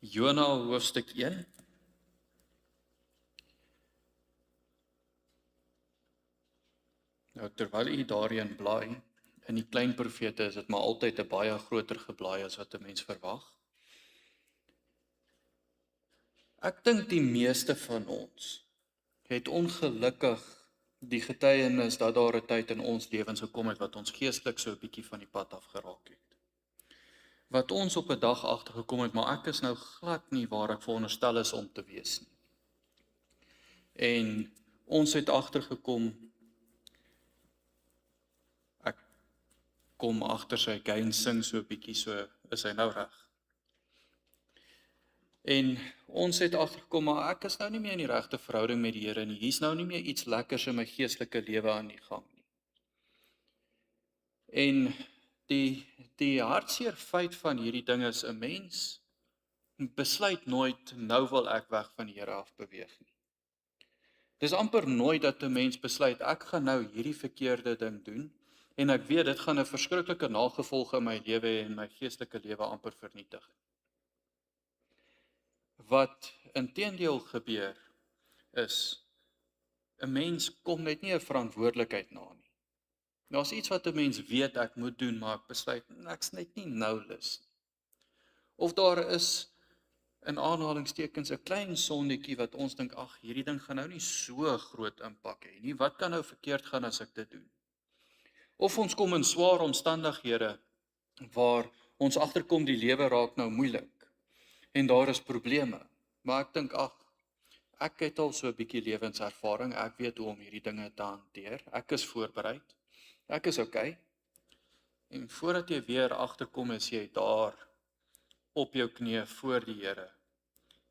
Jona hoofstuk 1. Nou, terwyl u daarin blaai, in die klein profete is dit maar altyd 'n baie groter geblaai as wat 'n mens verwag. Ek dink die meeste van ons het ongelukkig die getuienis dat daar 'n tyd in ons lewens gekom het wat ons geestelik so 'n bietjie van die pad af geraak het. Wat ons op 'n dag agtergekom het, maar ek is nou glad nie waar ek veronderstel is om te wees nie. En ons het agtergekom, ek kom agter sy gain sing so 'n bietjie, so is hy nou reg. En ons het agtergekom, maar ek is nou nie meer in die regte verhouding met die Here nie. Hier's nou nie meer iets lekkers in my geestelike lewe aan die gang nie. En die hartseer feit van hierdie ding is 'n mens besluit nooit nou wil ek weg van die Here af beweeg nie. Dis amper nooit dat 'n mens besluit ek gaan nou hierdie verkeerde ding doen en ek weet dit gaan 'n verskriklike nagevolge in my lewe hê en my geestelike lewe amper vernietig. Wat inteendeel gebeur is 'n mens kom net nie 'n verantwoordelikheid na nie. Daar's iets wat 'n mens weet ek moet doen, maar ek besluit ek's net nie nou lus nie. Of daar is in aanhalingstekens 'n klein sondetjie wat ons dink ag, hierdie ding gaan nou nie so groot impak hê nie. Wat kan nou verkeerd gaan as ek dit doen? Of ons kom in swaar omstandighede waar ons agterkom die lewe raak nou moeilik en daar is probleme. Maar ek dink ag, ek het al so 'n bietjie lewenservaring, ek weet hoe om hierdie dinge te hanteer. Ek is voorberei. Ek is okay. En voordat jy weer agterkom is jy daar op jou knieë voor die Here.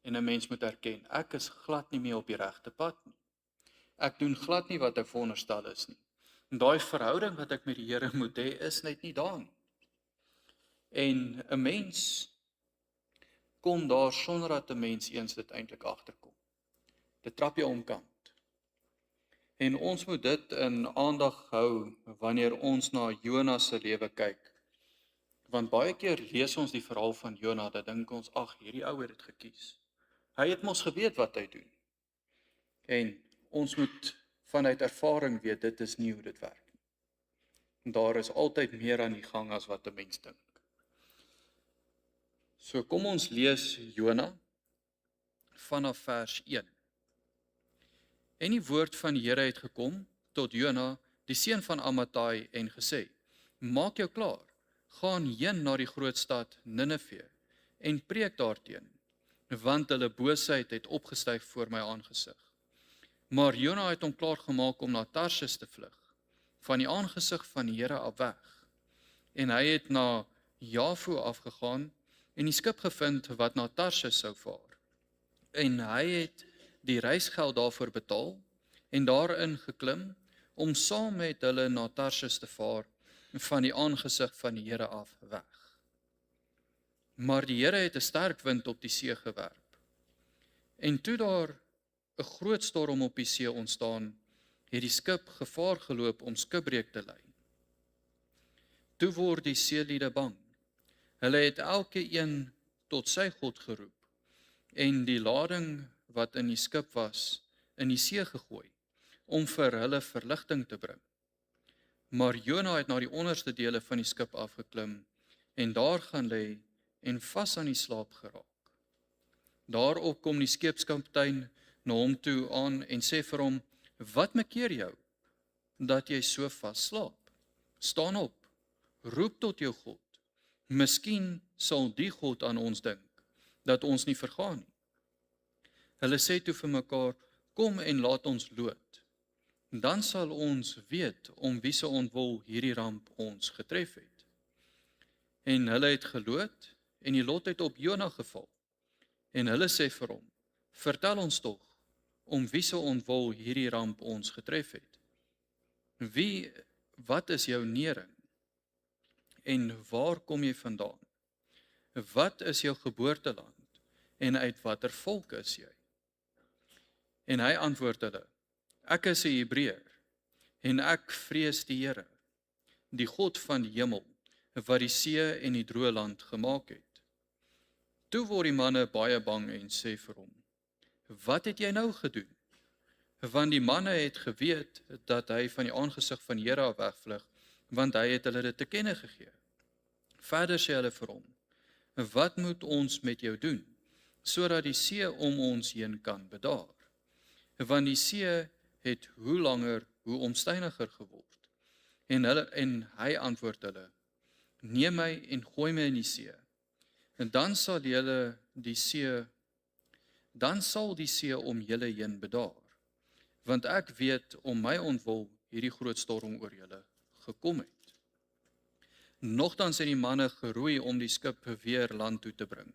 En 'n mens moet erken, ek is glad nie meer op die regte pad nie. Ek doen glad nie wat ek veronderstel is nie. En daai verhouding wat ek met die Here moet hê, is net nie daar nie. En 'n mens kom daar sonder dat 'n mens eens dit eintlik agterkom. Dit trap jou omkant. En ons moet dit in aandag hou wanneer ons na Jona se lewe kyk. Want baie keer lees ons die verhaal van Jona, dan dink ons, ag, hierdie ou het dit gekies. Hy het mos geweet wat hy doen. En ons moet vanuit ervaring weet, dit is nie hoe dit werk nie. En daar is altyd meer aan die gang as wat 'n mens dink. So kom ons lees Jona vanaf vers 1. En die woord van die Here het gekom tot Jona, die seun van Amittai, en gesê: Maak jou klaar, gaan heen na die groot stad Ninive en preek daarteen, want hulle boosheid het opgestyg voor my aangesig. Maar Jona het hom klaar gemaak om na Tarsis te vlug, van die aangesig van die Here af weg. En hy het na Jafo afgegaan en die skip gevind wat na Tarsis sou vaar. En hy het die reisgeld daarvoor betaal en daarin geklim om saam met hulle na Tarsis te vaar van die aangesig van die Here af weg. Maar die Here het 'n sterk wind op die see gewerp. En toe daar 'n groot storm op die see ontstaan, het die skip gevaar geloop om skipbreek te ly. Toe word die seeliede bang. Hulle het elkeen tot sy God geroep en die lading wat in die skip was, in die see gegooi, om vir hulle verligting te bring. Maar Jona het na die onderste dele van die skip afgeklim en daar gaan lê en vas aan die slaap geraak. Daarop kom die skeepskaptein na hom toe aan en sê vir hom: Wat makeer jou, dat jy so vas slaap? Staan op, roep tot jou God. Miskien sal die God aan ons dink, dat ons nie vergaan nie. Hulle sê toe vir mekaar: Kom en laat ons loot. Dan sal ons weet om wie se ontwil hierdie ramp ons getref het. En hulle het geloot en die lot het op Jona geval. En hulle sê vir hom: Vertel ons tog om wie se ontwil hierdie ramp ons getref het. Wat is jou nering? En waar kom jy vandaan? Wat is jou geboorteland? En uit watter volk is jy? En hy antwoord hulle: Ek is 'n Hebreër en ek vrees die Here, die God van die hemel, wat die see en die droë land gemaak het. Toe word die manne baie bang en sê vir hom: "Wat het jy nou gedoen?" Want die manne het geweet dat hy van die aangesig van die Here af wegvlug, want hy het hulle dit te kenne gegee. Verder sê hulle vir hom: "Wat moet ons met jou doen, sodat die see om ons heen kan bedaar? Want die see het hoe langer hoe omstyniger geword." En hy antwoord hulle: "Neem my en gooi my in die see, en dan sal die see om julle heen bedaar. Want ek weet om my ontwil hierdie groot storm oor julle gekom het." Nogtans het die manne geroei om die skip weer land toe te bring,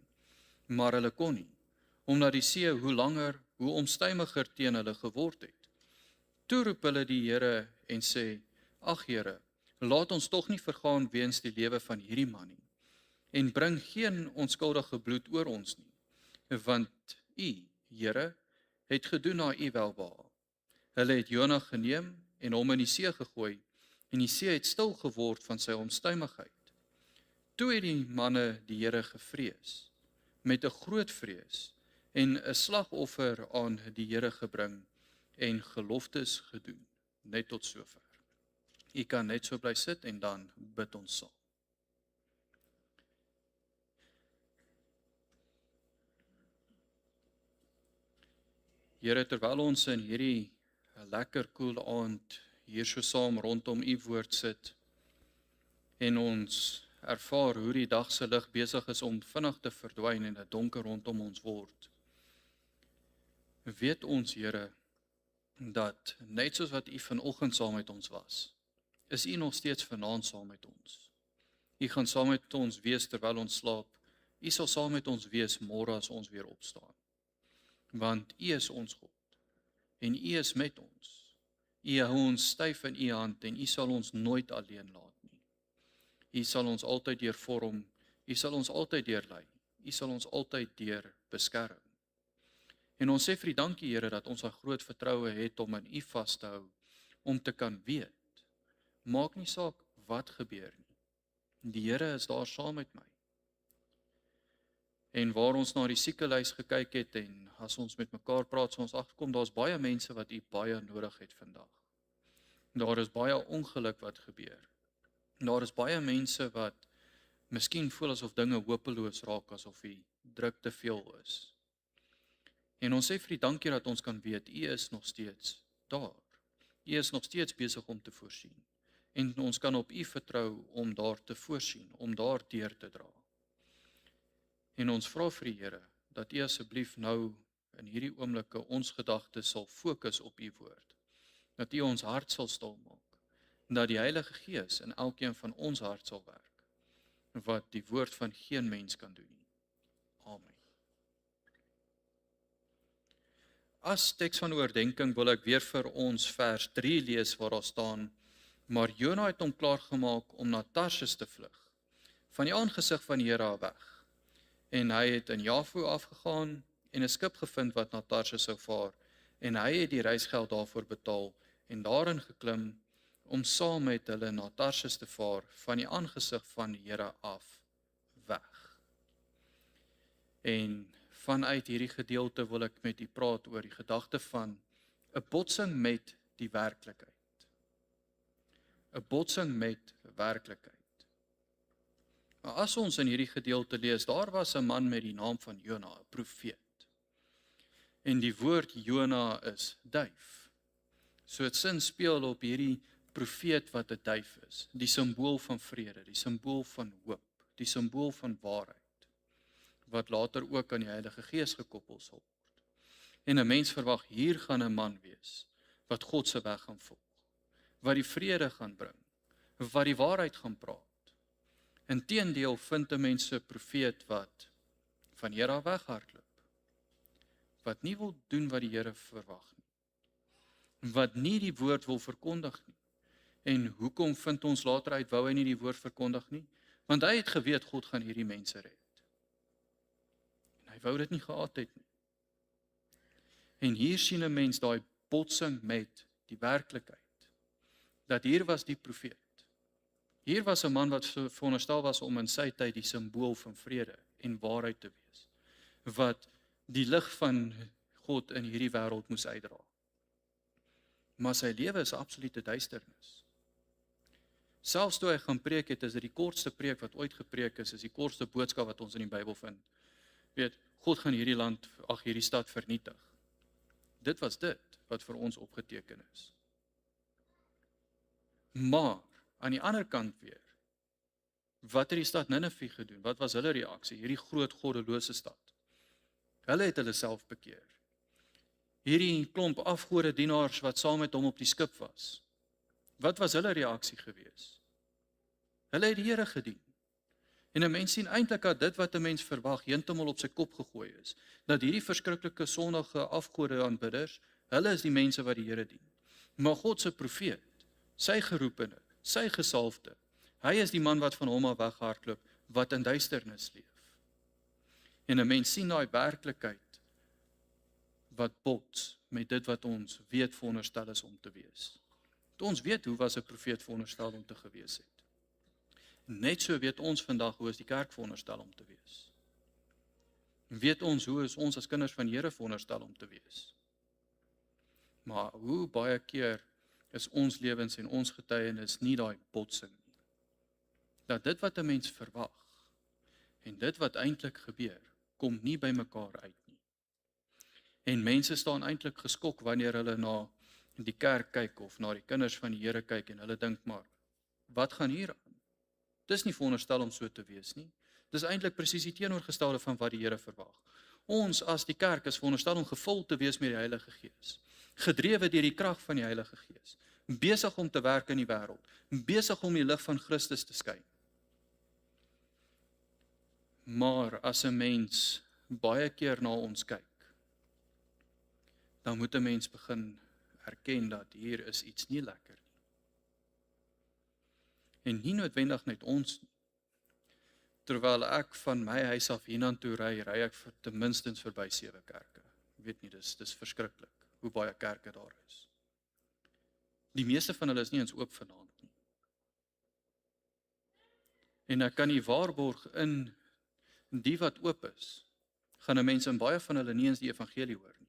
maar hulle kon nie, omdat die see hoe langer hoe omstyniger teen hulle geword het. Toe roep hulle die Here en sê: "Ag Here, laat ons tog nie vergaan weens die lewe van hierdie man nie, en bring geen onskuldige bloed oor ons nie, want U, Here, het gedoen na U welbehae." Hulle het Jona geneem en hom in die see gegooi, en die see het stil geword van sy onstuimigheid. Toe het die manne die Here gevrees, met 'n groot vrees, en 'n slagoffer aan die Here gebring, en geloftes gedoen. Net tot sover. U kan net so bly sit en dan bid ons saam. Here, terwyl ons in hierdie lekker koel aand hier so saam rondom U woord sit en ons ervaar hoe die dag se lig besig is om vinnig te verdwyn en dit donker rondom ons word, weet ons, Here, dat net soos wat U vanoggend saam met ons was, is U nog steeds vanaand saam met ons. U gaan saam met ons wees terwyl ons slaap. U sal saam met ons wees môre as ons weer opstaan. Want U is ons God en U is met ons. U hou ons styf in U hand en U sal ons nooit alleen laat nie. U sal ons altyd deur vorm, U sal ons altyd deur lei. U sal ons altyd deur beskerm. En ons sê vir U dankie, Here, dat ons 'n groot vertroue het om in U vas te hou, om te kan weet, maak nie saak wat gebeur nie, die Here is daar saam met my. En waar ons na die siektelys gekyk het en as ons met mekaar praat, so ons agterkom, daar's baie mense wat U baie nodig het vandag. Daar is baie ongeluk wat gebeur. Daar is baie mense wat miskien voel asof dinge hopeloos raak, asof die druk te veel is. En ons sê vir U dankie dat ons kan weet, U is nog steeds daar. U is nog steeds besig om te voorsien. En ons kan op U vertrou om daar te voorsien, om daar deur te dra. En ons vra vir die Here, dat U asseblief nou in hierdie oomblikke ons gedagtes sal fokus op U woord. Dat U ons hart sal stil maak. Dat die Heilige Gees in elkeen van ons hart sal werk. Wat die woord van geen mens kan doen nie. Amen. As teks van oordenking wil ek weer vir ons vers 3 lees waar daar staan: "Maar Jona het hom klaargemaak om na Tarsis te vlug, van die aangesig van die Here af weg. En hy het in Jafo afgegaan en 'n skip gevind wat na Tarsis sou vaar, en hy het die reisgeld daarvoor betaal en daarin geklim om saam met hulle na Tarsis te vaar, van die aangesig van die Here af weg." En vanuit hierdie gedeelte wil ek met u praat oor die gedagte van 'n botsing met die werklikheid. 'n Botsing met werklikheid. As ons in hierdie gedeelte lees, daar was 'n man met die naam van Jona, 'n profeet. En die woord Jona is duif. So dit sin speel op hierdie profeet wat 'n duif is, die simbool van vrede, die simbool van hoop, die simbool van waarheid, wat later ook aan die Heilige Gees gekoppel sal word. En 'n mens verwag, hier gaan 'n man wees, wat God se weg gaan volg, wat die vrede gaan bring, wat die waarheid gaan praat. Inteendeel vind 'n mens 'n profeet wat van Here af weghardloop, wat nie wil doen wat die Here verwag nie, wat nie die woord wil verkondig nie. En hoekom vind ons later uit, wou hy nie die woord verkondig nie? Want hy het geweet God gaan hierdie mense red. En hy wou dit nie gehad het nie. En hier sien 'n mens daai botsing met die werklikheid. Dat hier was die profeet. Hier was 'n man wat veronderstel was om in sy tyd die simbool van vrede en waarheid te wees. wat die lig van God in hierdie wêreld moes uitdra. Maar sy lewe is 'n absolute duisternis. Selfs toe hy gaan preek het, is dit die kortste preek wat ooit gepreek is die kortste boodskap wat ons in die Bybel vind. Weet, God gaan hierdie stad vernietig. Dit was dit wat vir ons opgeteken is. Maar, aan die ander kant weer, wat het die stad Ninive gedoen? Wat was hulle reaksie? Hierdie groot goddelose stad. Hulle het hulle self bekeer. Hierdie klomp afgode dienaars wat saam met hom op die skip was. Wat was hulle reaksie gewees? Hulle het die Here gedien. En 'n mens sien eintlik dat dit wat 'n mens verwag heeltemal op sy kop gegooi is. Dat hierdie verskriklike sondige afgode aanbidders, hulle is die mense wat die Here dien. Maar God se profeet, sy geroepene, sy gesalfde, hy is die man wat van hom af weghardloop, wat in duisternis leef. En 'n mens sien daai werklikheid wat bots met dit wat ons weet veronderstel is om te wees. Ons weet hoe was 'n profeet veronderstel om te gewees het. Net so weet ons vandag hoe is die kerk veronderstel om te wees. Weet ons hoe is ons as kinders van die Here veronderstel om te wees. Maar hoe baie keer is ons lewens en ons getuienis nie daai botsing nie. Dat dit wat 'n mens verwag en dit wat eintlik gebeur, kom nie by mekaar uit nie. En mense staan eintlik geskok wanneer hulle na die kerk kyk of na die kinders van die Here kyk en hulle dink maar, wat gaan hier aan? Dis nie veronderstel om so te wees nie. Dis eintlik presies die teenoorgestelde van wat die Here verwag. Ons as die kerk is veronderstel om gevul te wees met die Heilige Gees. Gedrewe deur die krag van die Heilige Gees. Besig om te werk in die wêreld. Besig om die lig van Christus te skyn. Maar as 'n mens baie keer na ons kyk, dan moet 'n mens begin erken dat hier is iets nie lekker nie. En nie noodwendig net ons nie. Terwyl ek van my huis af hiernatoe ry ek vir ten minste verby 7 kerke. Ek weet nie, dis verskriklik hoe baie kerke daar is. Die meeste van hulle is nie eens oop vanaand nie. En ek kan nie waarborg in die wat oop is, gaan 'n mens in baie van hulle nie eens die evangelie hoor nie.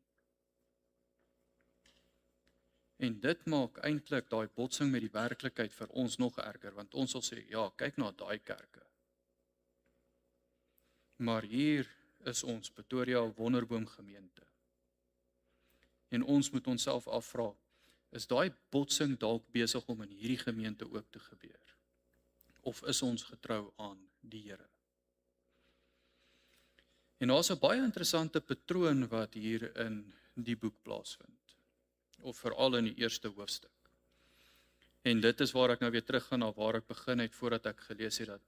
En dit maak eintlik daai botsing met die werklikheid vir ons nog erger, want ons sal sê, ja, kyk na daai kerke. Maar hier is ons Pretoria Wonderboom gemeente. En ons moet onsself afvra, is daai botsing dalk besig om in hierdie gemeente ook te gebeur? Of is ons getrou aan die Here? En daar's 'n baie interessante patroon wat hier in die boek plaasvind. Of veral in die eerste hoofstuk. En dit is waar ek nou weer teruggaan na waar ek begin het voordat ek gelees het dat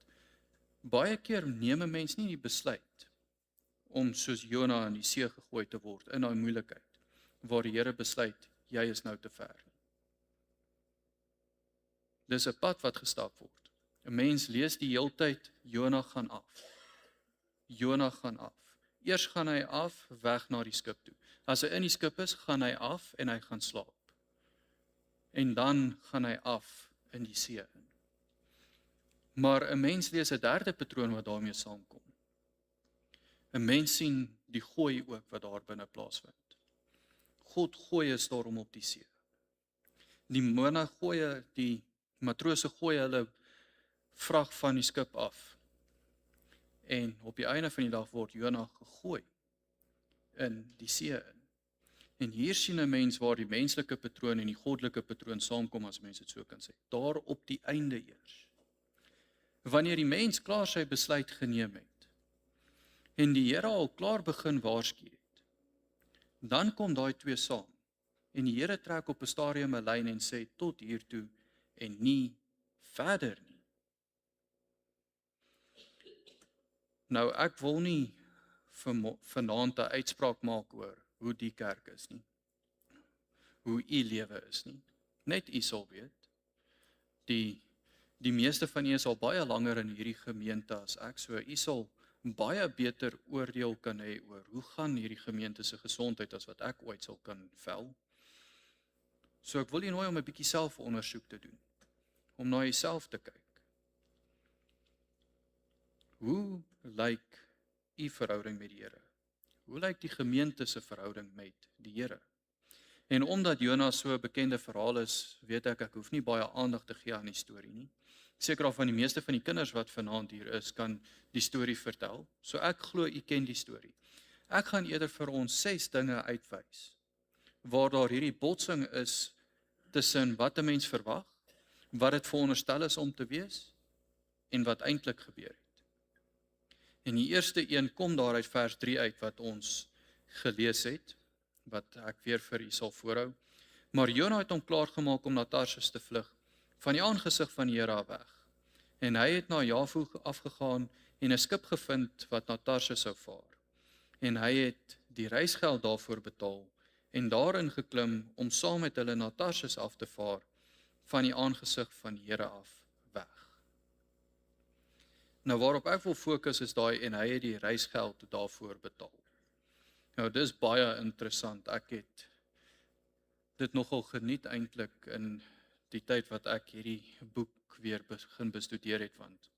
baie keer neem 'n mens nie die besluit om soos Jona in die see gegooi te word in daai moeilikheid, waar die Here besluit, jy is nou te ver. Dis 'n pad wat gestap word. 'n Mens lees die heeltyd, Jona gaan af. Jona gaan af. Eers gaan hy af, weg na die skip toe. As hy in die skip is, gaan hy af en hy gaan slaap. En dan gaan hy af in die see in. Maar 'n mens lees 'n derde patroon wat daarmee saamkom. 'n Mens sien die gooi ook wat daar binne plaasvind. God gooi 'n storm op die see. Die matrose gooi hulle vrag van die skip af. En op die einde van die dag word Jona gegooi in die see in. En hier sien 'n mens waar die menslike patroon en die goddelike patroon saamkom, as mens dit so kan sê. Daar op die einde eers. Wanneer die mens klaar sy besluit geneem het, en die Here al klaar begin waarsku het, dan kom daai twee saam. En die Here trek op 'n stadium 'n lyn en sê, tot hiertoe en nie verder nie. Nou, ek wil nie vanaand 'n uitspraak maak oor hoe die kerk is nie. Hoe u lewe is nie. Net u sal weet. Die meeste van u is al baie langer in hierdie gemeente as ek, so u sal baie beter oordeel kan hê oor hoe gaan hierdie gemeente se gesondheid as wat ek ooit sal kan vel. So ek wil u nooi om 'n bietjie selfondersoek te doen. Om na jouself te kyk. Hoe lyk u verhouding met die Here? Hoe lyk die gemeente se verhouding met die Here? En omdat Jona so 'n bekende verhaal is, weet ek hoef nie baie aandag te gee aan die storie nie. Seker al van die meeste van die kinders wat vanaand hier is, kan die storie vertel. So ek glo u ken die storie. Ek gaan eerder vir ons 6 dinge uitwys waar daar hierdie botsing is tussen wat 'n mens verwag, wat dit veronderstel is om te wees en wat eintlik gebeur het. En die eerste een kom daar uit vers 3 uit wat ons gelees het, wat ek weer vir u sal voorhou. Maar Jona het hom klaargemaak om na Tarsis te vlug, van die aangesig van die Here af weg. En hy het na Jafo afgegaan en 'n skip gevind wat na Tarsis sou vaar. En hy het die reisgeld daarvoor betaal en daarin geklim om saam met hulle na Tarsis af te vaar, van die aangesig van die Here af weg. Nou waarop ek wil fokus is daai en hy het die reisgeld daarvoor betaal. Nou dis baie interessant. Ek het dit nogal geniet eintlik in die tyd wat ek hierdie boek weer begin bestudeer het, want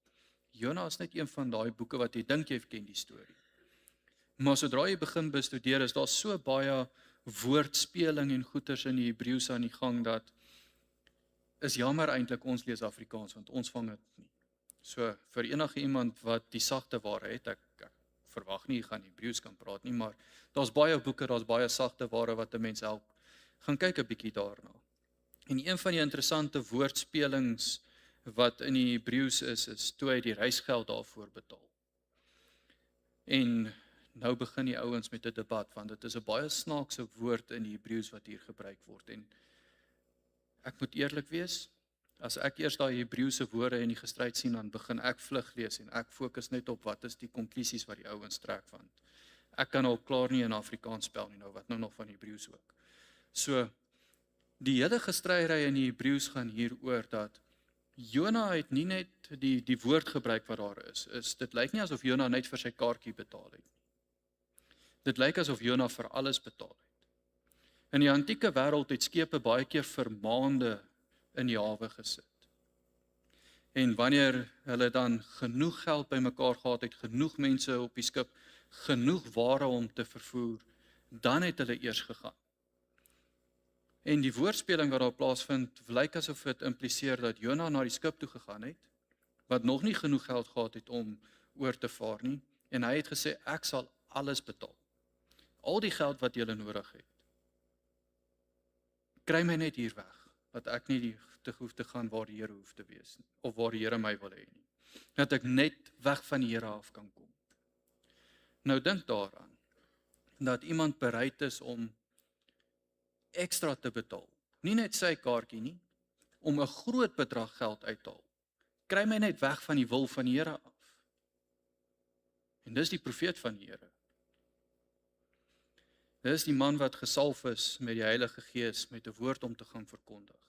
Jona is net een van daai boeke wat jy dink jy ken die storie. Maar sodra jy begin bestudeer, is daar so baie woordspeling en goeters in die Hebreëus aan die gang dat is jammer eintlik ons lees Afrikaans, want ons vang dit nie. So vir enige iemand wat die sagte ware het, ek verwag nie jy gaan Hebreëus kan praat nie, maar daar's baie boeke, daar's baie sagte ware wat 'n mens help. Gaan kyk 'n bietjie daarna. En een van die interessante woordspelings wat in die Hebreëus is toe hy die reisgeld daarvoor betaal. En nou begin die ouens met 'n debat, want dit is 'n baie snaakse woord in die Hebreëus wat hier gebruik word. En ek moet eerlik wees, as ek eers daai Hebreëse woorde in die gestryd sien, dan begin ek vlug lees en ek fokus net op wat is die konklusies wat die ouens trek, want ek kan al klaar nie in Afrikaans spel nie, nou wat nou nog van Hebreëus ook. So, die hele gestryery in die Hebreëus gaan hieroor dat Jona het nie net die woord gebruik wat daar is dit lyk nie asof Jona net vir sy kaartjie betaal het. Dit lyk asof Jona vir alles betaal het. In die antieke wêreld het skepe baie keer vir maande in die hawe gesit. En wanneer hulle dan genoeg geld bymekaar gehad het, genoeg mense op die skip, genoeg ware om te vervoer, dan het hulle eers gegaan. En die woordspeling wat daar plaasvind, lyk asof dit impliseer dat Jona na die skip toe gegaan het, wat nog nie genoeg geld gehad het om oor te vaar nie, en hy het gesê, ek sal alles betaal. Al die geld wat julle nodig het. Kry my net hier weg, dat ek nie te hoef te gaan waar die Here hoef te wees, of waar die Here my wil hê nie. Dat ek net weg van die Here af kan kom. Nou dink daaraan, dat iemand bereid is om ekstra te betaal. Nie net sy kaartjie nie, om 'n groot bedrag geld uit te haal. Kry my net weg van die wil van die Here af. En dis die profeet van die Here. Dis die man wat gesalf is met die Heilige Gees met 'n woord om te gaan verkondig.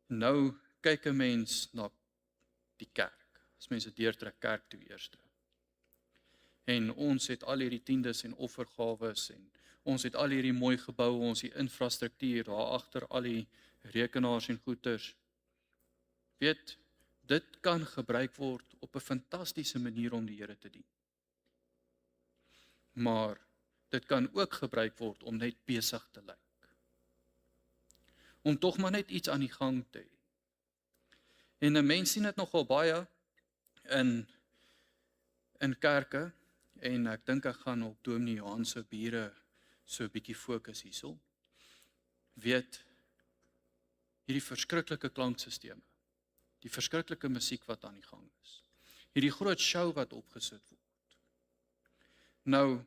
Nou kyk 'n mens na die kerk. As mense deurtrek kerk toe eerste. En ons het al hierdie tiendes en offergawes en ons het al hierdie mooi geboue, ons die infrastruktuur, daar agter al die rekenaars en goeders. Weet, dit kan gebruik word op 'n fantastiese manier om die Here te dien. Maar dit kan ook gebruik word om net besig te lyk. Om tog maar net iets aan die gang te hê. En 'n mens sien dit nogal baie in kerke, en ek dink ek gaan op Dominee Johan se bure so 'n bietjie fokus hierso. Weet, hierdie verskriklike klankstelsels, die verskriklike musiek wat aan die gang is, hierdie groot show wat opgesit word. Nou,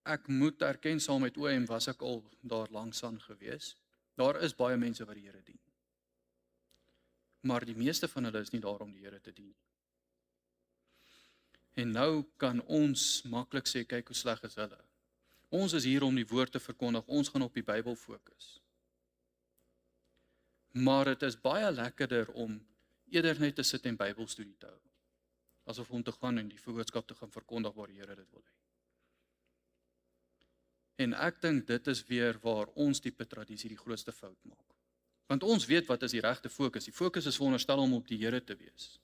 ek moet erken saam met OM was ek al daar langs aan gewees. Daar is baie mense wat die Here dien. Maar die meeste van hulle is nie daar om die Here te dien. En nou kan ons maklik sê, kyk hoe sleg is hulle. Ons is hier om die woord te verkondig, ons gaan op die Bybel fokus. Maar dit is baie lekkerder om eerder net te sit en Bybelstudie te hou, asof om te gaan en die boodskap te gaan verkondig waar die Here dit wil hê. En ek dink dit is weer waar ons diepe tradisie die grootste fout maak. Want ons weet wat is die regte fokus. Die fokus is veronderstel om op die Here te wees.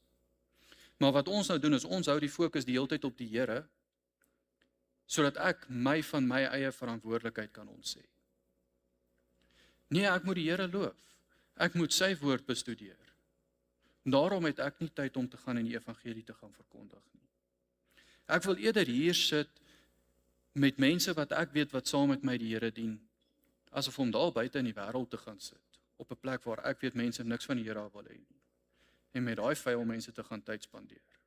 Maar wat ons nou doen is ons hou die fokus die hele tyd op die Here sodat ek my van my eie verantwoordelikheid kan ontsê. Nee, ek moet die Here loof. Ek moet sy woord bestudeer. Daarom het ek nie tyd om te gaan en die evangelie te gaan verkondig nie. Ek wil eerder hier sit met mense wat ek weet wat saam met my die Here dien, asof om daar buite in die wêreld te gaan sit, op 'n plek waar ek weet mense niks van die Here af wil hê nie, en met daai vuil mense te gaan tyd spandeer.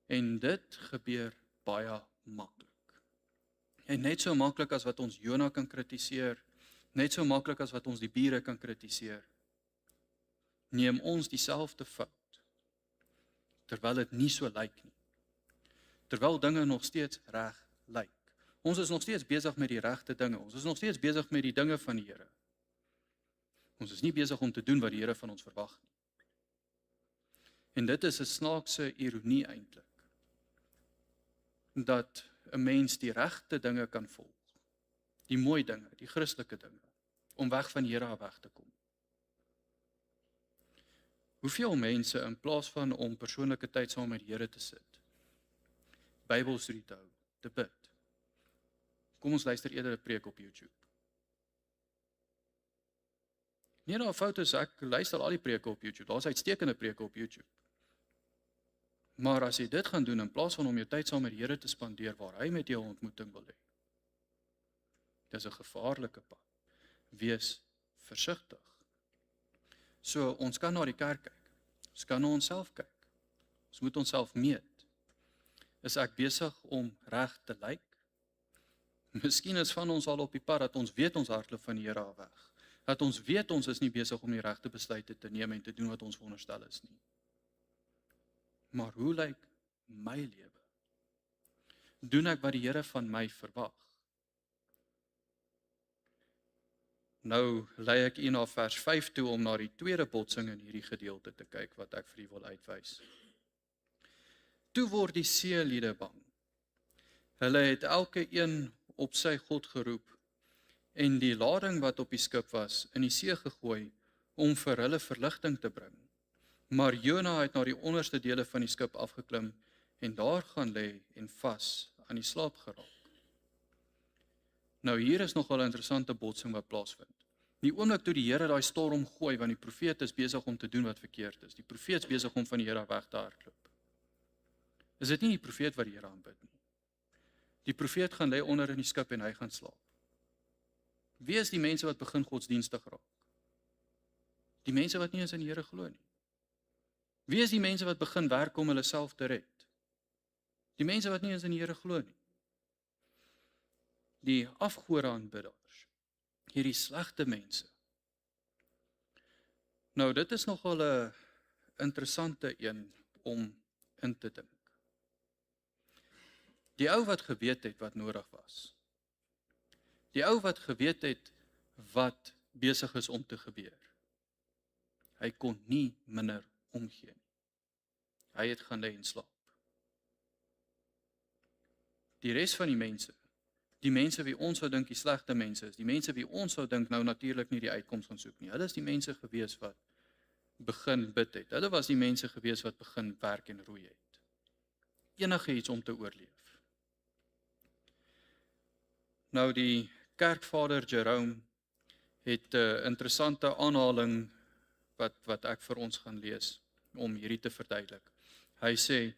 En dit gebeur baie maklik. En net so maklik as wat ons Jona kan kritiseer, net so maklik as wat ons die bure kan kritiseer, neem ons dieselfde fout, terwyl dit nie so lyk nie. Terwyl dinge nog steeds reg lyk. Ons is nog steeds besig met die regte dinge. Ons is nog steeds besig met die dinge van die Here. Ons is nie besig om te doen wat die Here van ons verwag nie. En dit is 'n snaakse ironie eintlik, dat 'n mens die regte dinge kan volg, die mooi dinge, die Christelike dinge, om weg van die Here af weg te kom. Hoeveel mense in plaas van om persoonlike tyd saam met die Here te sit, Bybelstudie te hou, te bid, kom ons luister eerder 'n preek op YouTube. Nie nou 'n fout is, ek luister al die preke op YouTube, daar's uitstekende preke op YouTube. Maar as jy dit gaan doen, in plaas van om jou tyd saam met die Here te spandeer, waar hy met jou 'n ontmoeting wil hê, dis 'n gevaarlike pad. Wees versigtig. So, ons kan na die kerk kyk, ons kan na onsself kyk, ons moet onsself meet. Is ek besig om reg te lyk? Miskien is van ons al op die pad, dat ons weet ons hardloop van die Here af weg. Dat ons weet ons is nie besig om die regte besluite te neem en te doen wat ons veronderstel is nie. Maar hoe lyk my lewe? Doen ek wat die Here van my verwag? Nou lei ek u na vers 5 toe om na die tweede botsing in hierdie gedeelte te kyk wat ek vir u wil uitwys. Toe word die seeliede bang. Hulle het elke een op sy God geroep en die lading wat op die skip was in die see gegooi om vir hulle verligting te bring. Maar Jona het na die onderste dele van die skip afgeklim en daar gaan lê en vas aan die slaap geraak. Nou hier is nogal 'n interessante botsing wat plaasvind. Die oomblik toe die Here daai storm gooi, want die profeet is besig om te doen wat verkeerd is. Die profeet is besig om van die Here weg te hardloop. Is dit nie die profeet wat die Here aanbid nie? Die profeet gaan lê onder in die skip en hy gaan slaap. Wie is die mense wat begin godsdienstig raak? Die mense wat nie eens in die Here glo nie. Wie is die mense wat begin werk om hulle self te red? Die mense wat nie eens in die Here glo nie. Die afgode aanbidders, hierdie slegte mense. Nou, dit is nogal 'n interessante een om in te dink. Die ou wat geweet het wat nodig was. Die ou wat geweet het wat besig is om te gebeur. Hy kon nie minder omgee nie. Hy het gaan lê en slaap. Die res van die mense wie ons sou dink die slegte mense is, die mense wie ons sou dink nou natuurlik nie die uitkoms gaan soek nie. Hulle is die mense gewees wat begin bid het. Hulle was die mense gewees wat begin werk en roei het. Enige iets om te oorleef. Nou die kerkvader Jerome het 'n interessante aanhaling wat ek vir ons gaan lees om hierdie te verduidelik. Hy sê,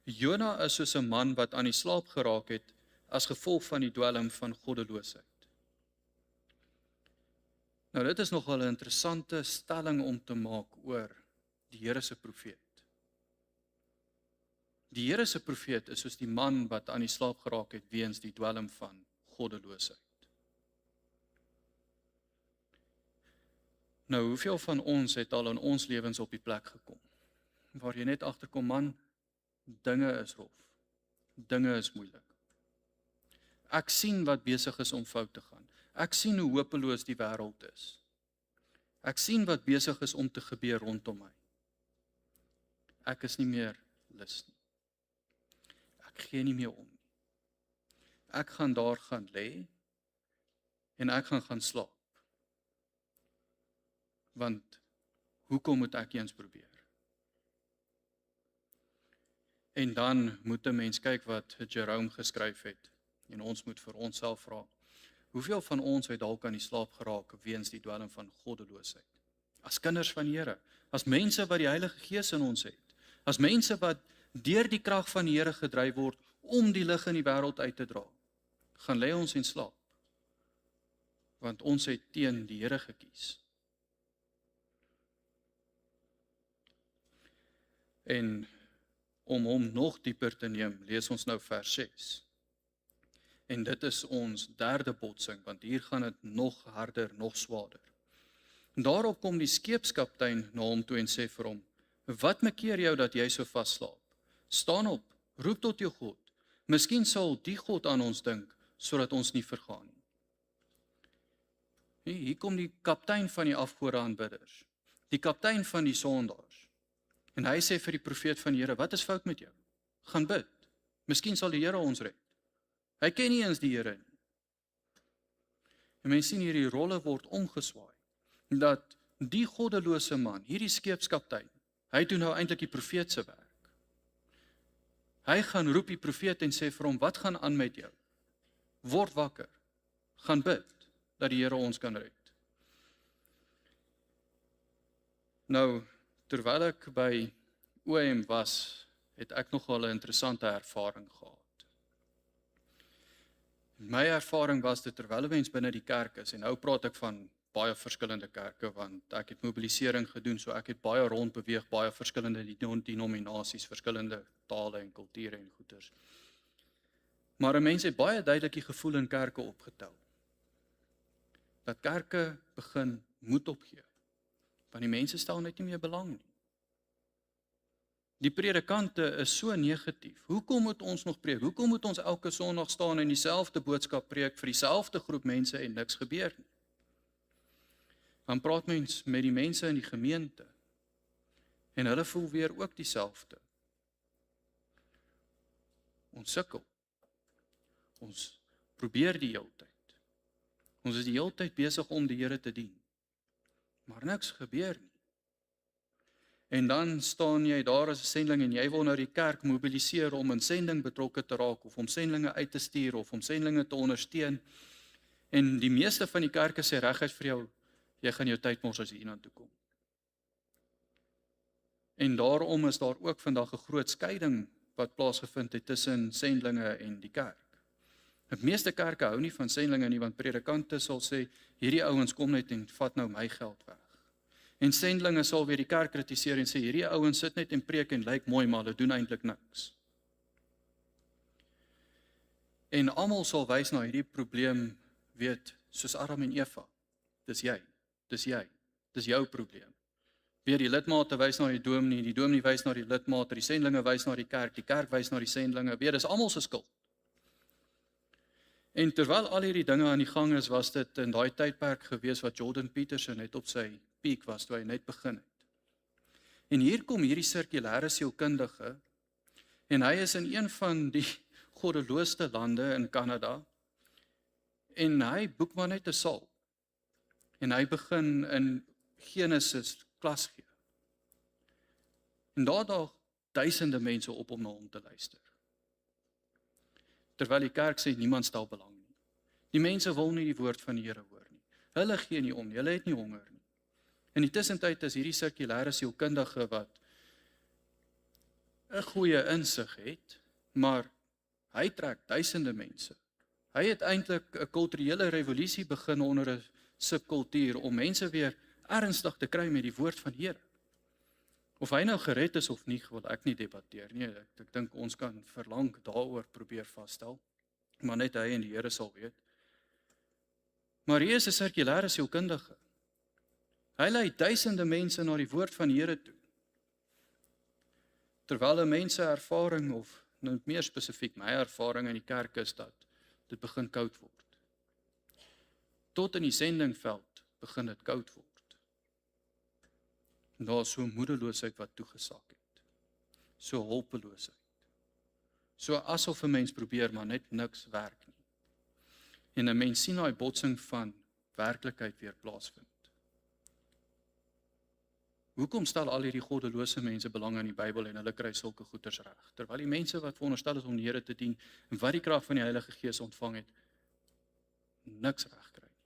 Jona is soos 'n man wat aan die slaap geraak het as gevolg van die dwelm van goddeloosheid. Nou dit is nogal 'n interessante stelling om te maak oor die Here se profeet. Die Here se profeet is soos die man wat aan die slaap geraak het weens die dwelm van goddeloosheid. Nou, hoeveel van ons het al in ons lewens op die plek gekom, waar jy net agterkom, man, dinge is rof, dinge is moeilik. Ek sien wat besig is om fout te gaan. Ek sien hoe hopeloos die wêreld is. Ek sien wat besig is om te gebeur rondom my. Ek is nie meer lus nie. Ek gee nie meer om nie. Ek gaan daar gaan lê en ek gaan slaap. Want hoekom moet ek eens probeer? En dan moet 'n mens kyk wat Jerome geskryf het. En ons moet vir onsself vra, hoeveel van ons het dalk aan die slaap geraak weens die dwelm van goddeloosheid? As kinders van die Here, as mense wat die Heilige Gees in ons het, as mense wat deur die krag van die Here gedryf word om die lig in die wêreld uit te dra, gaan lê ons en slaap, want ons het teen die Here gekies. En om hom nog dieper te neem, lees ons nou vers 6. En dit is ons derde botsing, want hier gaan dit nog harder, nog swaarder. En daarop kom die skeepskaptein na hom toe en sê vir hom, wat makeer jou dat jy so vas slaap? Staan op, roep tot jou God. Miskien sal die God aan ons dink, sodat ons nie vergaan nie. Hier kom die kaptein van die afgodeaanbidders, die kaptein van die sondaars. En hy sê vir die profeet van die Here, wat is fout met jou? Gaan bid. Miskien sal die Here ons red. Hy ken nie eens die Here nie. En mens sien hierdie rolle word omgeswaai. Dat die goddelose man, hierdie skeepskaptein, hy doen nou eintlik die profeet se werk. Hy gaan roep die profeet en sê vir hom, wat gaan aan met jou? Word wakker. Gaan bid, dat die Here ons kan red. Nou, terwyl ek by OM was, het ek nogal 'n interessante ervaring gehad. My ervaring was dit terwyl 'n mens binne die kerk is, en nou praat ek van baie verskillende kerke, want ek het mobilisering gedoen, so ek het baie rond beweeg, baie verskillende denominasies, verskillende tale en kulture en goeters. Maar 'n mens het baie duidelik die gevoel in kerke opgetel, dat kerke begin moed opgee, want die mense stel net nie meer belang nie. Die predikante is so negatief. Hoekom moet ons nog preek? Hoekom moet ons elke Sondag staan en dieselfde boodskap preek vir dieselfde groep mense en niks gebeur nie? Dan praat mens met die mense in die gemeente en hulle voel weer ook dieselfde. Ons sukkel. Ons probeer die hele tyd. Ons is die hele tyd besig om die Here te dien. Maar niks gebeur nie. En dan staan jy daar as 'n sending en jy wil nou die kerk mobiliseer om in sending betrokke te raak of om sendlinge uit te stuur of om sendlinge te ondersteun. En die meeste van die kerke sê reguit vir jou, jy gaan jou tyd mors as jy hiernatoe kom. En daarom is daar ook vandag 'n groot skeiding wat plaasgevind het tussen sendlinge en die kerk. Die meeste kerke hou nie van sendlinge nie, want predikante sal sê, hierdie ouens kom net en vat nou my geld weg. En sendlinge sal weer die kerk kritiseer en sê, hierdie ouens sit net en preek en lyk mooi, maar hulle doen eintlik niks. En almal sal wys na hierdie probleem, weet, soos Adam en Eva. Dis jy, dis jou probleem. Weer die lidmate wys na die dominee wys na die lidmate, die sendlinge wys na die kerk wys na die sendlinge, weer, dis almal se skuld. En terwyl al hierdie dinge aan die gang is, was dit in daai tydperk gewees wat Jordan Peterson net op sy piek was, toe hy net begin het. En hier kom hierdie sirkulêre sielkundige, en hy is in een van die goddelooste lande in Kanada, en hy boek maar net 'n saal. En hy begin in Genesis klas gee. En daar daag duisende mense op om na hom te luister. Terwyl die kerk sê, niemand stel belang nie. Die mense wil nie die woord van die Here hoor nie. Hulle gee nie om nie, hulle het nie honger nie. In die tussentyd is hierdie sirkulêre sielkundige wat 'n goeie insig het, maar hy trek duisende mense. Hy het eintlik 'n kulturele revolusie begin onder 'n subkultuur om mense weer ernstig te kry met die woord van die Here. Of hy nou gered is of nie, wil ek nie debatteer nie. Ek dink ons kan verlang daaroor probeer vasstel, maar net hy en die Here sal weet. Maar hier is 'n sirkulêre sielkundige. Hy lei duisende mense na die woord van die Here toe. Terwyl 'n mens se ervaring, of nou meer spesifiek my ervaring in die kerk is dat dit begin koud word. Tot in die sendingveld begin dit koud word. En daar is so moedeloosheid wat toegesak het. So hulpeloosheid. So asof 'n mens probeer, maar net niks werk nie. En 'n mens sien daai botsing van werklikheid weer plaasvind. Hoekom stel al hierdie goddelose mense belang in die Bybel en hulle kry sulke goeders reg? Terwyl die mense wat veronderstel is om die Here te dien en wat die krag van die Heilige Gees ontvang het, niks reg kry nie.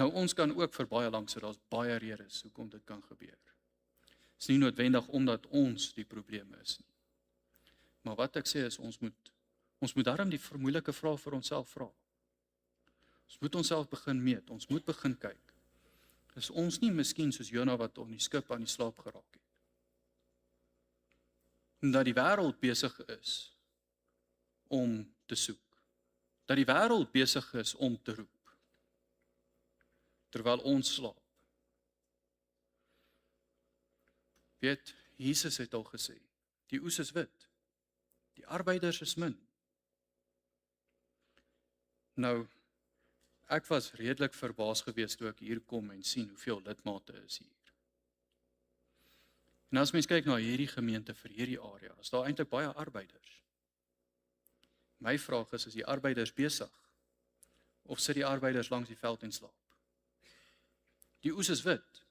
Nou ons kan ook vir baie lank sê, daar's baie redes hoekom dit kan gebeur. Dit is nie noodwendig omdat ons die probleem is nie. Maar wat ek sê is, ons moet daarom die moeilike vrae vir onsself vra. Ons moet onsself begin meet, ons moet begin kyk. Is ons nie miskien soos Jona wat op die skip aan die slaap geraak het? En dat die wêreld besig is om te soek. Dat die wêreld besig is om te roep. Terwyl ons slaap. Weet, Jesus het al gesê, die oes is wit. Die arbeiders is min. Nou, ek was redelik verbaas geweest toe ek hier kom en sien hoeveel lidmate is hier. En as mens kyk na hierdie gemeente vir hierdie area, is daar eintlik baie arbeiders. My vraag is die arbeiders besig? Of sit die arbeiders langs die veld en slaap? Die oes is wit.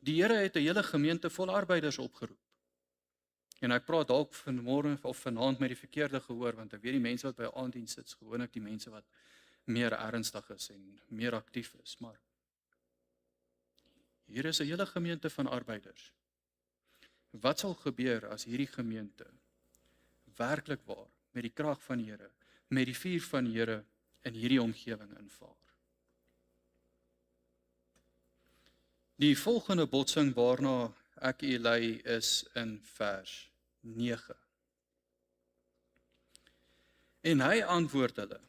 Die Here het 'n hele gemeente vol arbeiders opgeroep. En ek praat dalk vanmôre of vanaand met die verkeerde gehoor, want ek weet die mense wat by aanddiens sit, gewoonlik die mense wat meer ernstig is en meer aktief is, maar hier is 'n hele gemeente van arbeiders. Wat sal gebeur as hierdie gemeente werklik waar met die krag van die Here, met die vuur van die Here in hierdie omgewing invaar? Die volgende botsing waarna ek u lei is in vers 9. En hy antwoord hulle: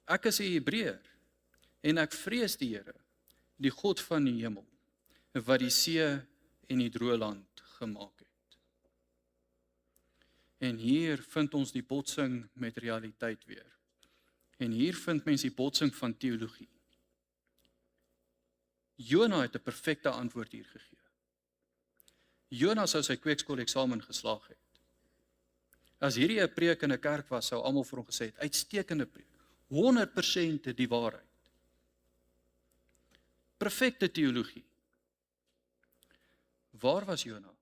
Ek is 'n Hebreër en ek vrees die Here, die God van die hemel, wat die see en die droë land gemaak het. En hier vind ons die botsing met realiteit weer. En hier vind mens die botsing van teologie. Jona het 'n perfekte antwoord hier gegee. Jona sou sy kweekskooleksamen geslaag het. As hierdie 'n preek in 'n kerk was, sou almal vir hom gesê het, uitstekende preek, 100% die waarheid. Perfekte teologie. Waar was Jona?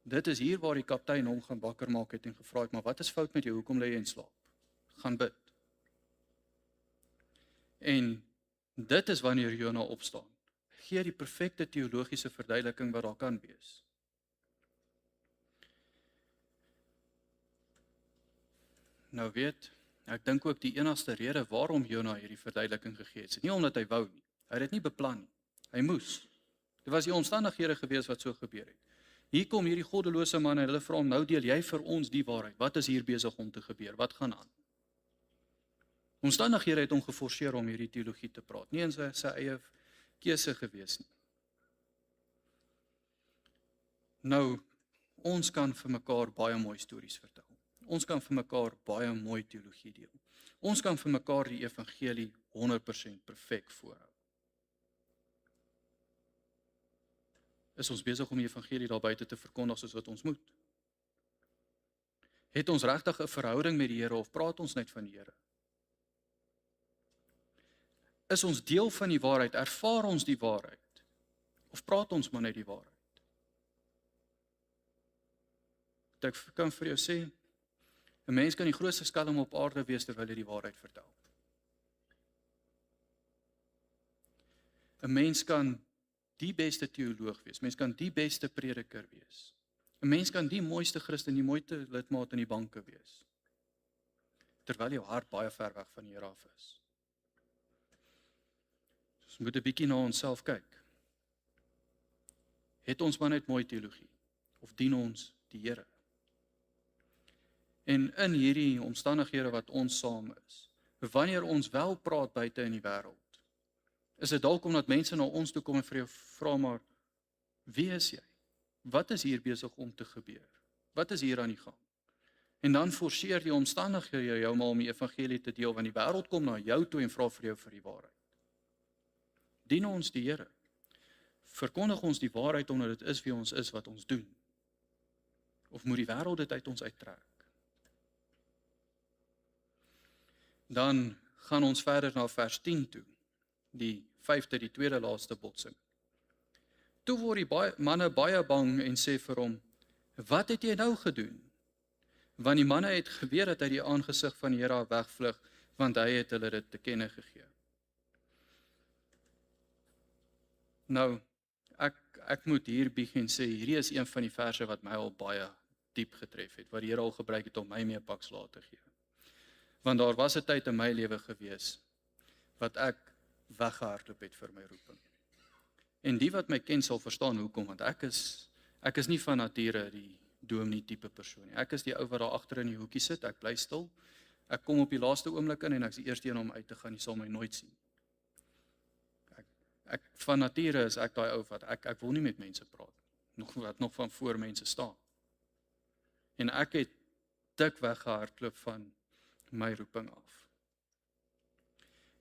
Dit is hier waar die kaptein hom gaan wakker maak het en gevra het, maar wat is fout met jou, hoekom lê jy in slaap? Gaan bid. En dit is wanneer Jona opstaan. Gee die perfekte teologiese verduideliking wat daar kan wees. Nou weet, ek dink ook die enigste rede waarom Jona hierdie verduideliking gegee het, is nie omdat hy wou nie. Hy het dit nie beplan nie. Hy moes. Dit was die omstandighede gewees wat so gebeur het. Hier kom hierdie goddelose man en hulle vra hom, nou deel jy vir ons die waarheid. Wat is hier besig om te gebeur? Wat gaan aan? Omstandighede het hom geforseer om hierdie teologie te praat. Nie in sy eie keuse gewees nie. Nou, ons kan vir mekaar baie mooi stories vertel. Ons kan vir mekaar baie mooi teologie deel. Ons kan vir mekaar die evangelie 100% perfek voorhou. Is ons besig om die evangelie daar buite te verkondig soos wat ons moet? Het ons regtig 'n verhouding met die Here of praat ons net van die Here? Is ons deel van die waarheid? Ervaar ons die waarheid? Of praat ons maar net die waarheid? Ek kan vir jou sê, 'n mens kan die grootste skelm op aarde wees terwyl hy die waarheid vertel. 'n Mens kan die beste teoloog wees, mens kan die beste prediker wees. 'n Mens kan die mooiste Christen, die mooiste lidmaat in die banke wees. Terwyl jou hart baie ver weg van die Here af is. Ons moet 'n bietjie na onsself kyk. Het ons maar net mooi teologie? Of dien ons die Here? En in hierdie omstandighede wat ons saam is, wanneer ons wel praat buite in die wêreld, is dit dalk omdat mense na ons toe kom en vir jou vra maar, wie is jy? Wat is hier besig om te gebeur? Wat is hier aan die gang? En dan forceer die omstandighede jou maar om die evangelie te deel, want die wêreld kom na jou toe en vra vir jou vir die waarheid. Dien ons die Here? Verkondig ons die waarheid omdat dit is wie ons is wat ons doen? Of moet die wêreld dit uit ons uittrek? Dan gaan ons verder na vers 10 toe, die 5de, die tweede laaste botsing. Toe word die manne baie bang en sê vir hom, wat het jy nou gedoen? Want die manne het geweet dat hy die aangesig van die Here wegvlug, want hy het hulle dit te kenne gegee. Nou, ek moet hier bieg en sê, hierdie is een van die verse wat my al baie diep getref het, wat die Here al gebruik het om my mee pak slaag te gee. Want daar was 'n tyd in my lewe gewees, wat ek weggehardloop het vir my roeping. En die wat my ken sal verstaan hoekom, want ek is nie van nature die dominee tipe persoon nie. Ek is die ou wat daar agter in die hoekie sit, ek bly stil. Ek kom op die laaste oomblik in en ek is die eerste een om uit te gaan, jy sal my nooit sien. Ek van nature is ek daai ou wat ek wil nie met mense praat, nog van voor mense staan. En ek het dik weggehardloop van my roeping af.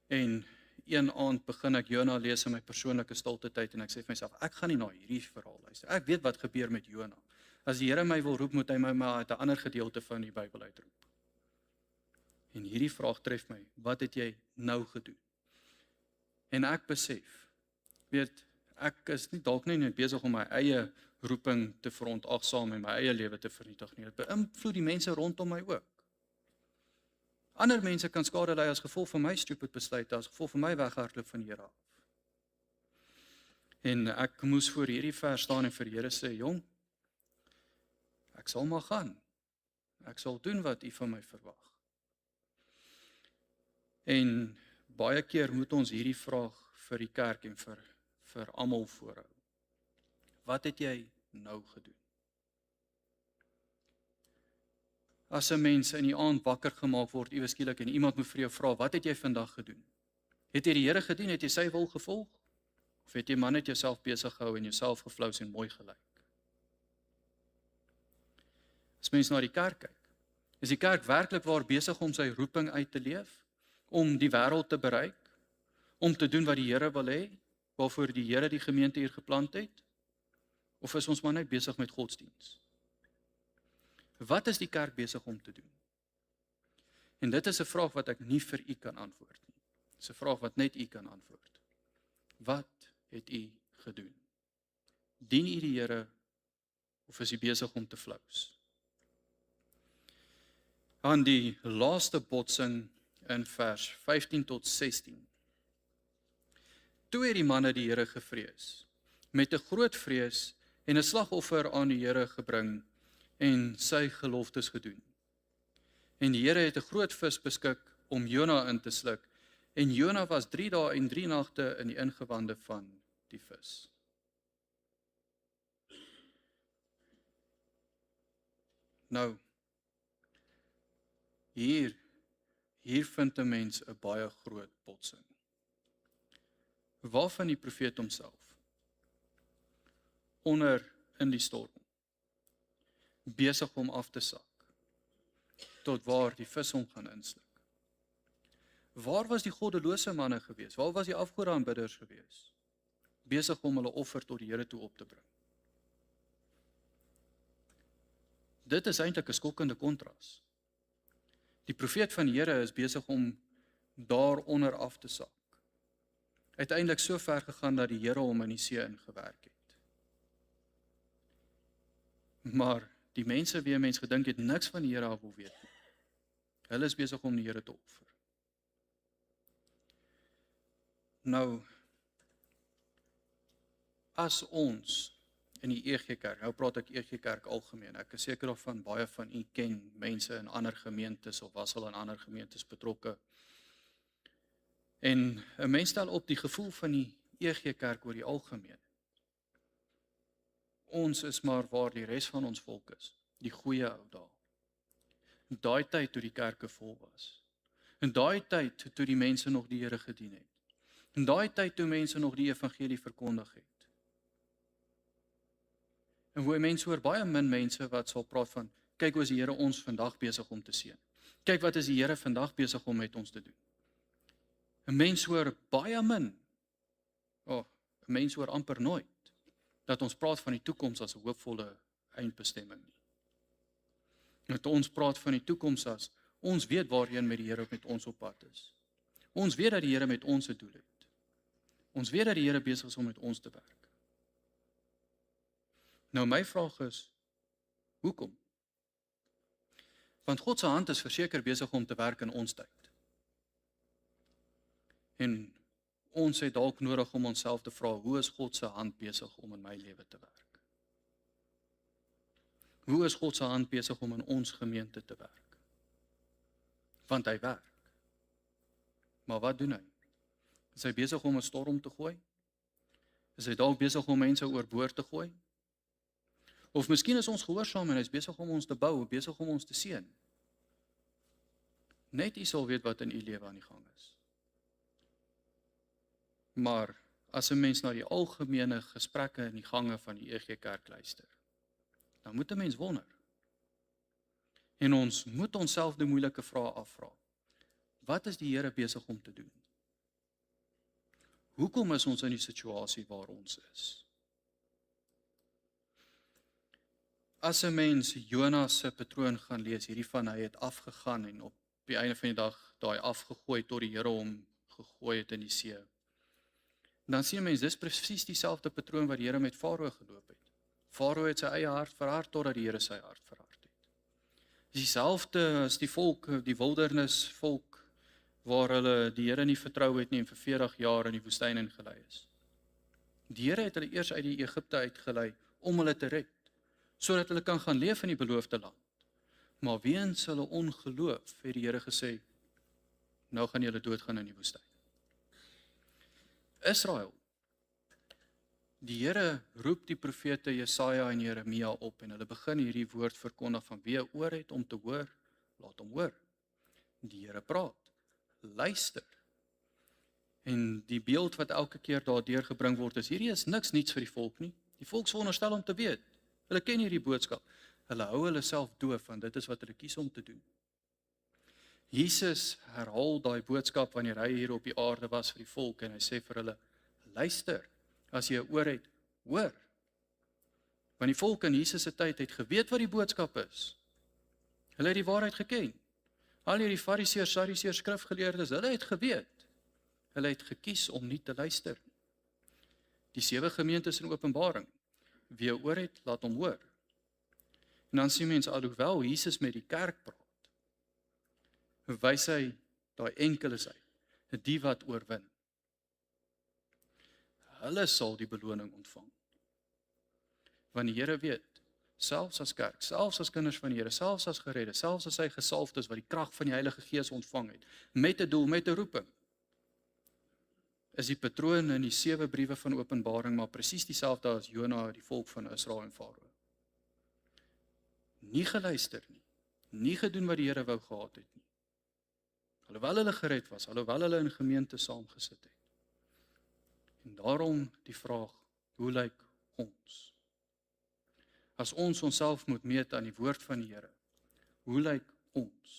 En een aand begin ek Jona lees in my persoonlike stilte tyd en ek sê vir myself, ek gaan nie na hierdie verhaal luister. Ek weet wat gebeur met Jona. As die Here my wil roep, moet hy my maar uit 'n ander gedeelte van die Bybel uitroep. En hierdie vraag tref my, wat het jy nou gedoen? En ek besef, ek is nie dalk nie net besig om my eie roeping te verontagsaam en my eie lewe te vernietig nie. Dit beïnvloed die mense rondom my ook. Ander mense kan skade ly as gevolg van my stupid besluite, as gevolg van my weghardloop van die Here af. En ek moes voor hierdie vers staan en vir die Here sê, jong, ek sal maar gaan. Ek sal doen wat U van my verwag. En baie keer moet ons hierdie vraag vir die kerk en vir almal voorhou. Wat het jy nou gedoen? As 'n mens in die aand wakker gemaak word, iewes skielik en iemand moet vir jou vra, wat het jy vandag gedoen? Het jy die Here gedien? Het jy sy wil gevolg? Of het jy maar net jouself besig gehou en jouself geflous en mooi gelyk? As mens na die kerk kyk, is die kerk werklik waar besig om sy roeping uit te leef, om die wêreld te bereik, om te doen wat die Here wil hê, waarvoor die Here die gemeente hier geplant het? Of is ons maar net besig met godsdiens? Wat is die kerk besig om te doen? En dit is 'n vraag wat ek nie vir u kan antwoord nie. Dit is 'n vraag wat net u kan antwoord. Wat het u gedoen? Dien u die Here of is u besig om te flous? Aan die laaste botsing in vers 15 tot 16. Toe het die manne die Here gevrees, met 'n groot vrees en 'n slagoffer aan die Here gebring en sy geloftes gedoen. En die Here het 'n groot vis beskik om Jona in te sluk, en Jona was 3 dae en 3 nagte in die ingewande van die vis. Nou, hier vind 'n mens 'n baie groot botsing. Waarvan die profeet homself onder in die storm, besig om af te sak, tot waar die vis hom gaan insluk. Waar was die goddelose manne gewees? Waar was die afgodaanbidders gewees? Besig om hulle offer tot die Here toe op te bring. Dit is eintlik 'n skokkende kontras. Die profeet van die Here is besig om daaronder af te sak. Uiteindelik so ver gegaan dat die Here hom in die see ingewerk het. Maar die mense wie 'n mens gedink het niks van die Here af wil weet nie. Hulle is besig om die Here te offer. Nou, as ons in die EG Kerk, nou praat ek EG Kerk algemeen, ek is seker of van baie van u ken mense in ander gemeentes of was al in ander gemeentes betrokke. En 'n mens stel op die gevoel van die EG Kerk oor die algemeen. Ons is maar waar die res van ons volk is, die goeie ou dae. In daai tyd toe die kerke vol was. In daai tyd toe die mense nog die Here gedien het. In daai tyd toe mense nog die evangelie verkondig het. En hoe mense hoor baie min mense wat sal praat van, kyk hoe is die Here ons vandag besig om te seën. Kyk wat is die Here vandag besig om met ons te doen. 'n Mens hoor baie min, 'n mens hoor amper nooit, dat ons praat van die toekoms as 'n hoopvolle eindbestemming nie. Dat ons praat van die toekoms as, ons weet waarheen met die Here met ons op pad is. Ons weet dat die Here met ons 'n doel het. Ons weet dat die Here besig is om met ons te werk. Nou my vraag is, hoekom? Want God se hand is verseker besig om te werk in ons tyd. En ons het dalk nodig om onsself te vra, hoe is God se hand besig om in my lewe te werk? Hoe is God se hand besig om in ons gemeente te werk? Want hy werk. Maar wat doen hy? Is hy besig om 'n storm te gooi? Is hy dalk besig om mense oorboord te gooi? Of miskien is ons gehoorsaam en hy is besig om ons te bou, besig om ons te seën. Net u sal weet wat in u lewe aan die gang is. Maar as 'n mens na die algemene gesprekke in die gange van die EG Kerk luister, dan moet 'n mens wonder. En ons moet onsself die moeilike vrae afvra. Wat is die Here besig om te doen? Hoekom is ons in die situasie waar ons is? As 'n mens Jonas se patroon gaan lees, hierdie van hy het afgegaan en op die einde van die dag daai afgegooi tot die Here hom gegooi het in die see. Dan sien mens, dis presies dieselfde patroon wat die Here met Farao geloop het. Farao het sy eie hart verhard totdat die Here sy hart verhard het. Dis dieselfde as die volk, die wildernisvolk, waar hulle die Here nie vertrou het nie en vir 40 jaar in die woestyn ingelei is. Die Here het hulle eers uit die Egipte uitgelei om hulle te red, sodat hulle kan gaan leef in die beloofde land. Maar weens hulle ongeloof het die Here gesê, nou gaan julle doodgaan in die woestyn. Israel. Die Here roep die profete Jesaja en Jeremia op en hulle begin hierdie woord verkondig van wie oor het om te hoor, laat hom hoor. Die Here praat, luister. En die beeld wat elke keer daardeur gebring word is, hierdie is niks niets vir die volk nie. Die volk is veronderstel om te weet. Hulle ken hierdie boodskap. Hulle hou hulle self doof, want dit is wat hulle kies om te doen. Jesus herhaal daai boodskap wanneer hy hier op die aarde was vir die volk en hy sê vir hulle, luister, as jy 'n oor het, hoor. Want die volk in Jesus se tyd het geweet wat die boodskap is. Hulle het die waarheid geken. Al hierdie fariseërs, sadiseërs, skrifgeleerdes, hulle het geweet. Hulle het gekies om nie te luister. Die 7 gemeentes in Openbaring, wie oor het, laat hom hoor. En dan sien mens, alhoewel Jesus met die kerk praat, wys hy daai enkeles uit, die wat oorwin. Hulle sal die beloning ontvang. Want die Here weet, selfs as kerk, selfs as kinders van die Here, selfs as geredde, selfs as hy gesalfdes wat die krag van die Heilige Gees ontvang het, met 'n doel, met 'n roeping, is die patroon in die 7 briewe van Openbaring maar presies dieselfde as Jona, die volk van Israel en Farao. Nie geluister nie, nie gedoen wat die Here wou gehad het nie. Alhoewel hulle gered was, alhoewel hulle in gemeente saamgesit het. En daarom die vraag, hoe lyk ons? As ons onsself moet meet aan die woord van die Here, hoe lyk ons?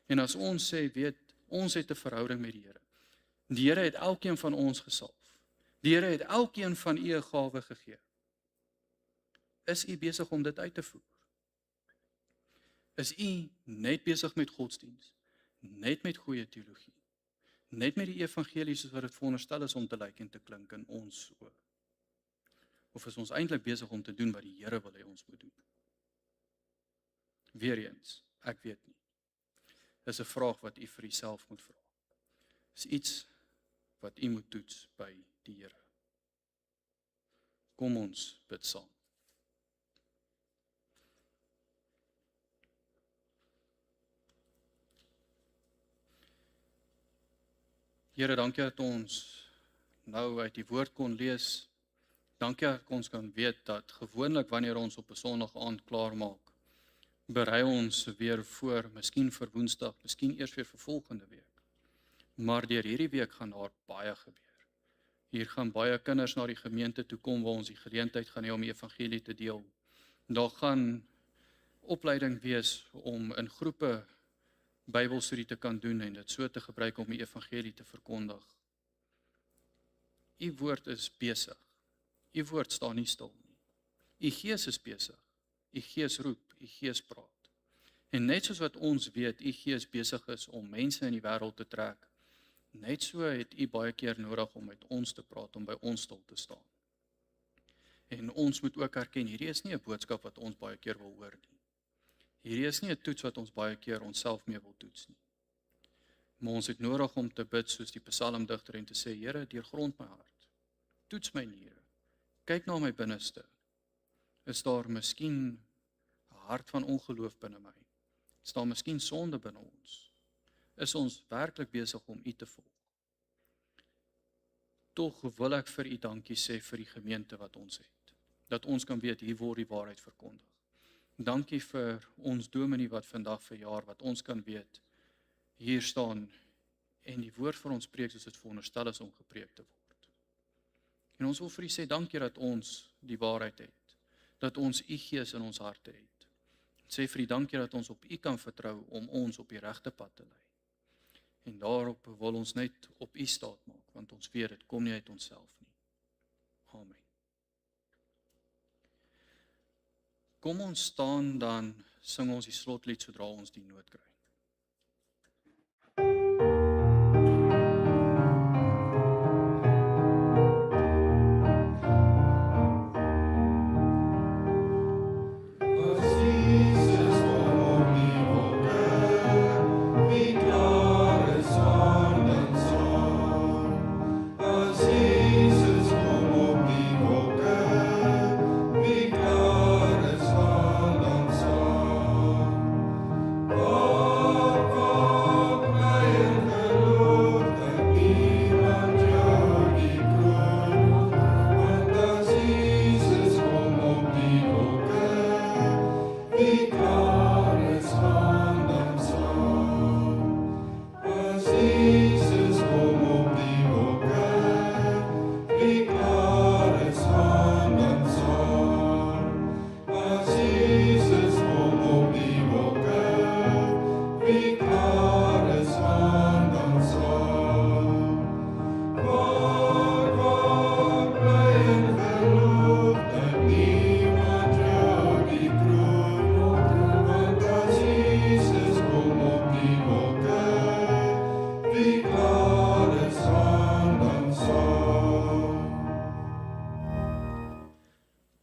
En as ons sê, weet, ons het 'n verhouding met die Here. Die Here het elkeen van ons gesalf. Die Here het elkeen van u 'n gawe gegee. Is u besig om dit uit te voer? Is u net besig met godsdiens? Net met goeie teologie? Net met die evangelie soos wat dit veronderstel is om te lyk en te klink in ons oë? Of is ons eintlik besig om te doen wat die Here wil hê ons moet doen? Weereens, ek weet nie. Dis 'n vraag wat u vir uself moet vra. Dis iets wat u moet toets by die Here. Kom ons bid saam. Here, dankie dat ons nou uit die woord kon lees. Dankie dat ons kan weet dat gewoonlik wanneer ons op 'n Sondag aand klaar maak, berei ons weer voor, miskien vir Woensdag, miskien eers weer vir volgende week. Maar deur hierdie week gaan daar baie gebeur. Hier gaan baie kinders na die gemeente toe kom waar ons die geleentheid gaan hê om die evangelie te deel. Daar gaan opleiding wees om in groepe Bybelstudie te kan doen en dit so te gebruik om die evangelie te verkondig. U woord is besig. U woord staan nie stil nie. U Gees is besig. U Gees roep, u Gees praat. En net soos wat ons weet, u Gees besig is om mense in die wêreld te trek, Net so het U baie keer nodig om met ons te praat, om by ons stil te staan. En ons moet ook erken, hierdie is nie 'n boodskap wat ons baie keer wil hoor nie. Hierdie is nie 'n toets wat ons baie keer onsself mee wil toets nie. Maar ons het nodig om te bid soos die psalmdigter en te sê, Here, deurgrond my hart. Toets my nie, Here. Kyk na my binneste. Is daar miskien 'n hart van ongeloof binne my? Is daar miskien sonde binne ons? Is ons werklik besig om U te volg? Tog wil ek vir U dankie sê vir die gemeente wat ons het. Dat ons kan weet, hier word die waarheid verkondig. Dankie vir ons dominee wat vandag verjaar, wat ons kan weet, hier staan en die woord vir ons preek soos dit veronderstel is om gepreek te word. En ons wil vir U sê dankie dat ons die waarheid het, dat ons U Gees in ons harte het. Sê vir U dankie dat ons op U kan vertrou om ons op die regte pad te lei. En daarop wil ons net op U staat maak, want ons weet dit kom nie uit onsself nie. Amen. Kom ons staan, dan sing ons die slotlied sodra ons die noot kry.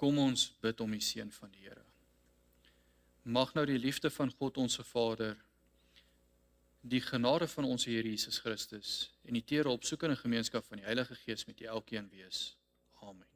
Kom ons bid om die seën van die Here. Mag nou die liefde van God ons Vader, die genade van ons Here Jesus Christus en die teere opsoekende gemeenskap van die Heilige Gees met elkeen wees. Amen.